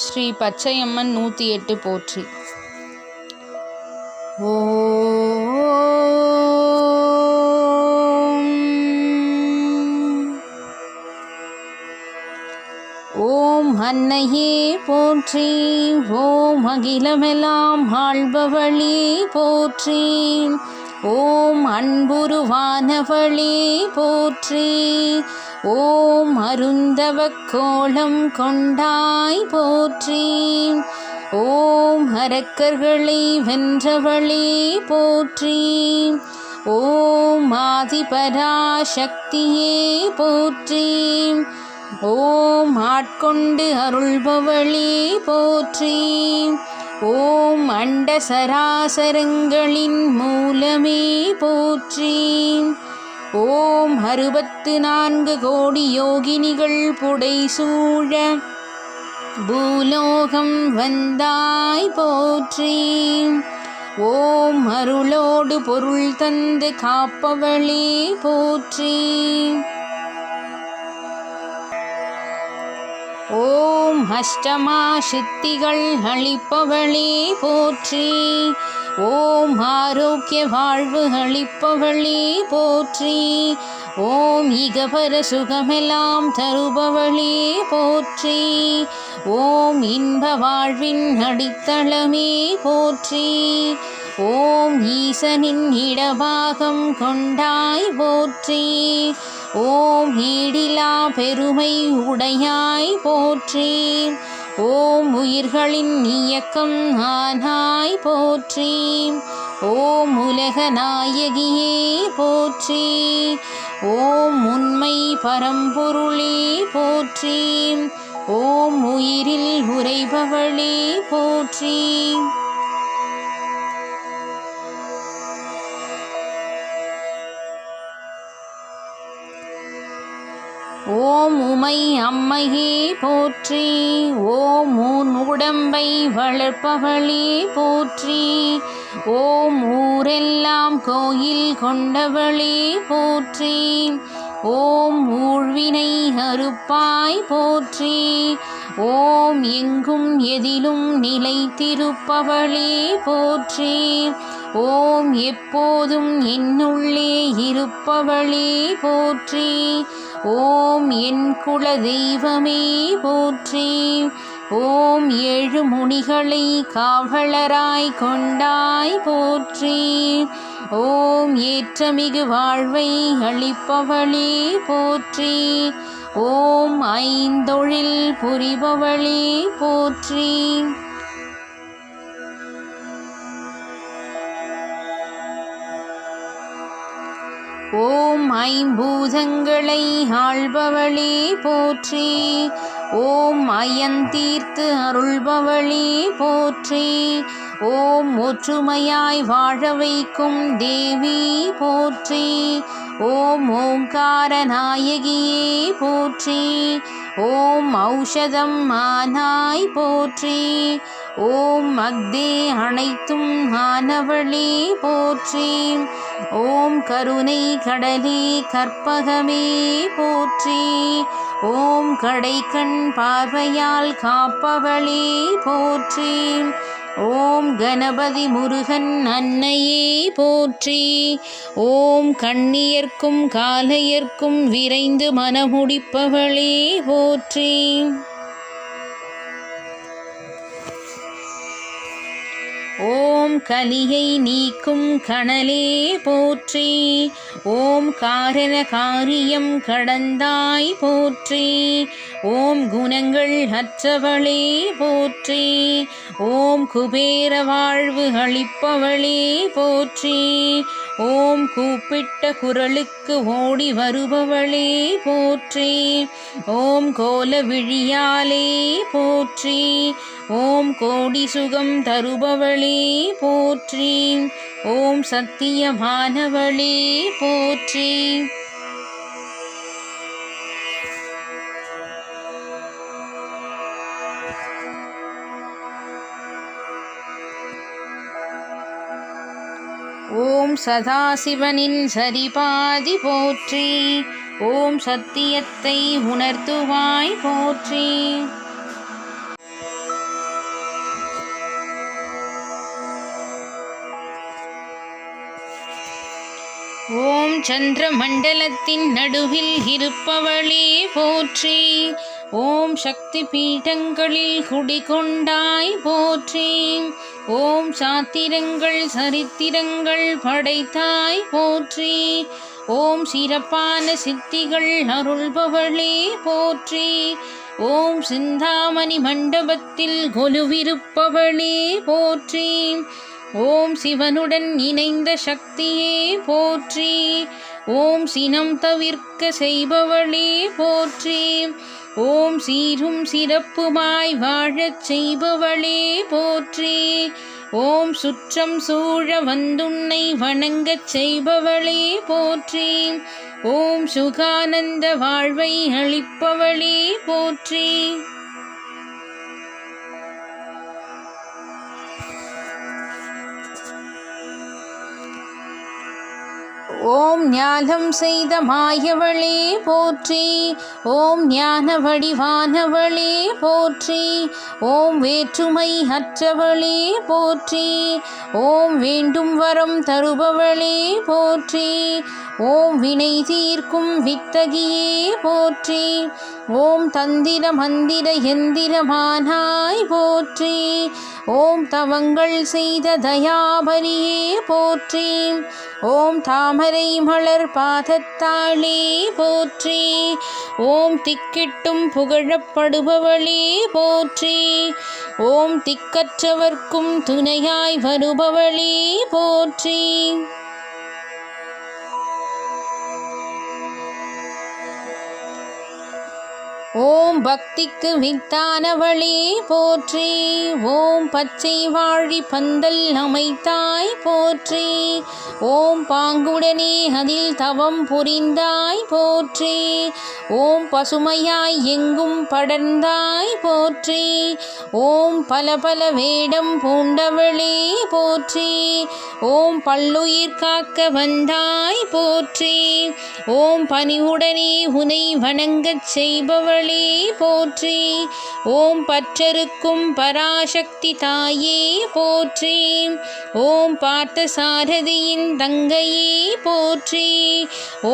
ஸ்ரீ பச்சையம்மன் 108 போற்றி. ஓம் அன்னையே போற்றி. ஓம் அகிலமெல்லாம் ஆள்பவளே போற்றி. ஓம் அன்புருவானவளே போற்றி. ஓம் அருந்தவக் கோலம் கொண்டாய் போற்றி. ஓம் அரக்கர்களை வென்றவளே போற்றி. ஓம் ஆதிபராசக்தியே போற்றி. ஓம் ஆட்கொண்டு அருள்பவளே போற்றி. ஓம் அண்ட சராசரங்களின் மூலமே போற்றி. ஓம் 64 கோடி யோகினிகள் புடைசூழ பூலோகம் வந்தாய் போற்றி. ஓம் அருளோடு பொருள் தந்து காப்பவளே போற்றி. ஓம் அஷ்டமா சித்திகள் அளிப்பவளே போற்றி. ஓம் ஆரோக்கிய வாழ்வு அளிப்பவளே போற்றி. ஓம் இகபர சுகமெல்லாம் தருபவளே போற்றி. ஓம் இன்ப வாழ்வின் அடித்தளமே போற்றி. ஓம் ஈசனின் இடபாகம் கொண்டாய் போற்றி. ஓம் ஈடிலா பெருமை உடையாய் போற்றி. ஓம் உயிர்களின் இயக்கம் ஆனாய் போற்றி. ஓம் உலக நாயகியே போற்றி. ஓம் உண்மை பரம்பொருளே போற்றி. ஓம் உயிரில் உறைபவளே போற்றி. ஓம் உமை அம்மையே போற்றி. ஓம் உன் உடம்பை வளர்ப்பவளே போற்றி. ஓம் ஊரெல்லாம் கோயில் கொண்டவளே போற்றி. ஓம் ஊழ்வினை அறுப்பாய் போற்றி. ஓம் எங்கும் எதிலும் நிலைத்திருப்பவளே போற்றி. ஓம் எப்போதும் என்னுள்ளே இருப்பவளே போற்றி. ஓம் என் குல தெய்வமே போற்றி. ஓம் 7 முனிகளை காவலராய் கொண்டாய் போற்றி. ஓம் ஏற்றமிகு வாழ்வை அளிப்பவளே போற்றி. ஓம் 5 தொழில் புரிபவளே போற்றி. ஓம் 5 பூதங்களை ஆள்பவளே போற்றி. ஓம் அயந்தீர்த்து அருள்பவளே போற்றி. ஓம் ஒற்றுமையாய் வாழ வைக்கும் தேவி போற்றி. ஓம் ஓங்கார நாயகியே போற்றி. ஓம் ஔஷதம் ஆனாய் போற்றி. ஓம் அக்தே அனைத்தும் ஆனவளே போற்றி. ஓம் கருணை கடலே கற்பகமே போற்றி. ஓம் கடைக்கண் பார்வையால் காப்பவளே போற்றி. ஓம் கணபதி முருகன் அன்னையே போற்றி. ஓம் கண்ணியர்க்கும் காலையர்க்கும் விரைந்து மனமுடிப்பவளே போற்றி. ஓம் கலியை நீக்கும் கனலே போற்றி. ஓம் காரண காரியம் கடந்தாய் போற்றி. ஓம் குணங்கள் அற்றவளே போற்றி. ஓம் குபேர வாழ்வு அளிப்பவளே போற்றி. ஓம் கூப்பிட்ட குரலுக்கு ஓடி வருபவளே போற்றி. ஓம் கோல விழியாலே போற்றி. ஓம் கோடி சுகம் தருபவளே போற்றி. ஓம் சத்தியமானவளே போற்றி. ஓம் சதாசிவனின் சரிபாதி போற்றி. ஓம் சத்தியத்தை உணர்த்துவாய் போற்றி. ஓம் சந்திர மண்டலத்தின் நடுவில் இருப்பவளே போற்றி. ஓம் சக்தி பீடங்களில் குடிகொண்டாய் போற்றி. ஓம் சாத்திரங்கள் சரித்திரங்கள் படைத்தாய் போற்றி. ஓம் சிறப்பான சித்திகள் அருள்பவளே போற்றி. ஓம் சிந்தாமணி மண்டபத்தில் கொலுவிருப்பவளே போற்றி. ஓம் சிவனுடன் இணைந்த சக்தியே போற்றி. ஓம் சினம் தவிர்க்க செய்பவளே போற்றி. ஓம் சீரும் சிறப்புமாய் வாழச் செய்பவளே போற்றி. ஓம் சுற்றம் சூழ வந்துன்னை வணங்கச் செய்பவளே போற்றி. ஓம் சுகானந்த வாழ்வை அளிப்பவளே போற்றி. ஓம் ஞானம் செய்த மாயவளே போற்றி. ஓம் ஞான வடிவானவளே போற்றி. ஓம் வேற்றுமை அற்றவளே போற்றி. ஓம் வேண்டும் வரம் தருபவளே போற்றி. ஓம் வினை தீர்க்கும் வித்தகியே போற்றி. ஓம் தந்திர மந்திர எந்திரமானாய் போற்றி. ஓம் தவங்கள் செய்த தயாபரியே போற்றி. ஓம் தாமரை மலர் பாதத்தாளே போற்றி. ஓம் திக்கிட்டும் புகழப்படுபவளே போற்றி. ஓம் திக்கற்றவர்க்கும் துணையாய் வருபவளே போற்றி. ஓம் பக்திக்கு வித்தானவளே போற்றி. ஓம் பச்சை வாழி பந்தல் அமைத்தாய் போற்றி. ஓம் பாங்குடனே அதில் தவம் புரிந்தாய் போற்றி. ஓம் பசுமையாய் எங்கும் படர்ந்தாய் போற்றி. ஓம் பல பல வேடம் பூண்டவளே போற்றி. ஓம் பல்லுயிர் காக்க வந்தாய் போற்றி. ஓம் பணிவுடனே உனை வணங்கச் செய்பவளே போற்றி. ஓம் பற்றருக்கும் பராசக்தி தாயே போற்றி. ஓம் பார்த்த சாரதியின் தங்கையே போற்றி.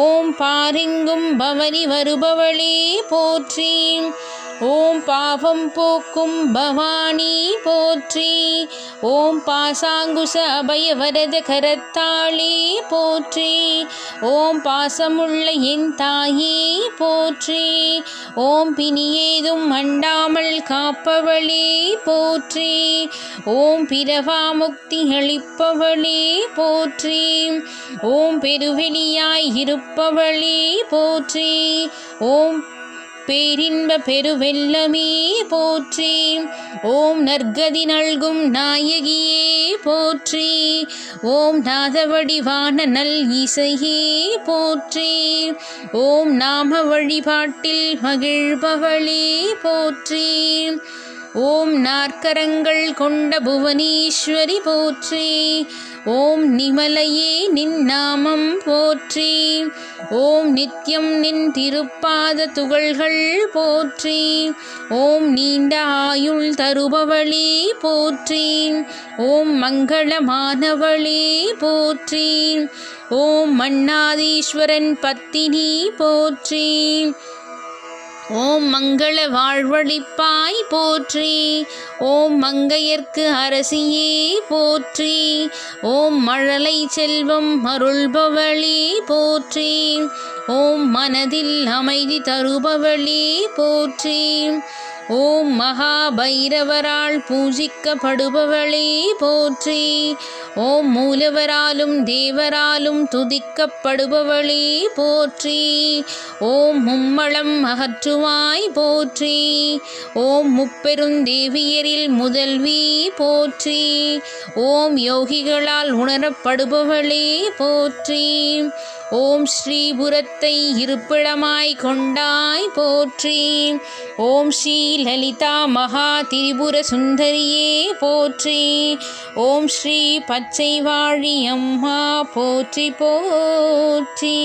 ஓம் பாரெங்கும் பவனி வருபவளே போற்றி. ஓம் பாவம் போக்கும் பவானி போற்றி. ஓம் பாசாங்குச அபயவரத கரத்தாளே போற்றி. ஓம் பாசமுள்ள என் தாயே போற்றி. ஓம் பிணியேதும் அண்டாமல் காப்பவளே போற்றி. ஓம் பிறவாமுக்தி அளிப்பவளே போற்றி. ஓம் பெருவெளியாய் இருப்பவளே போற்றி. ஓம் பேரின்ப பெருவெல்லமே போற்றி. ஓம் நற்கதி நல்கும் நாயகியே போற்றி. ஓம் நாதவடிவான நல் இசையே போற்றி. ஓம் நாம வழிபாட்டில் மகிழ்பவளே போற்றி. ஓம் நாற்கரங்கள் கொண்ட புவனீஸ்வரி போற்றி. ஓம் நிமலையே நின் நாமம் போற்றி. ஓம் நித்யம் நின் திருப்பாத துகள்கள் போற்றி. ஓம் நீண்ட ஆயுள் தருபவளே போற்றி. ஓம் மங்களமானவளே போற்றி. ஓம் மன்னாதீஸ்வரன் பத்தினி போற்றி. ஓம் மங்கள வாழ்வழிப்பாய் போற்றி. ஓம் மங்கையர்க்கு அரசியே போற்றி. ஓம் மழலை செல்வம் அருள்பவளே போற்றி. ஓம் மனதில் அமைதி தருபவளே போற்றி. ஓம் மகாபைரவரால் பூஜிக்கப்படுபவளே போற்றி. ஓம் மூலவராலும் தேவராலும் துதிக்கப்படுபவளே போற்றி. ஓம் மும்மளம் அகற்றுவாய் போற்றி. ஓம் முப்பெருந்தேவியரில் முதல்வி போற்றி. ஓம் யோகிகளால் உணரப்படுபவளே போற்றி. ஓம் ஸ்ரீபுரத்தை இருப்பிடமாய் கொண்டாய் போற்றி. ஓம் ஸ்ரீ லலிதா மகா திரிபுர சுந்தரியே போற்றி. ஓம் ஸ்ரீ பச்சை வாழி அம்மா போற்றி போற்றி.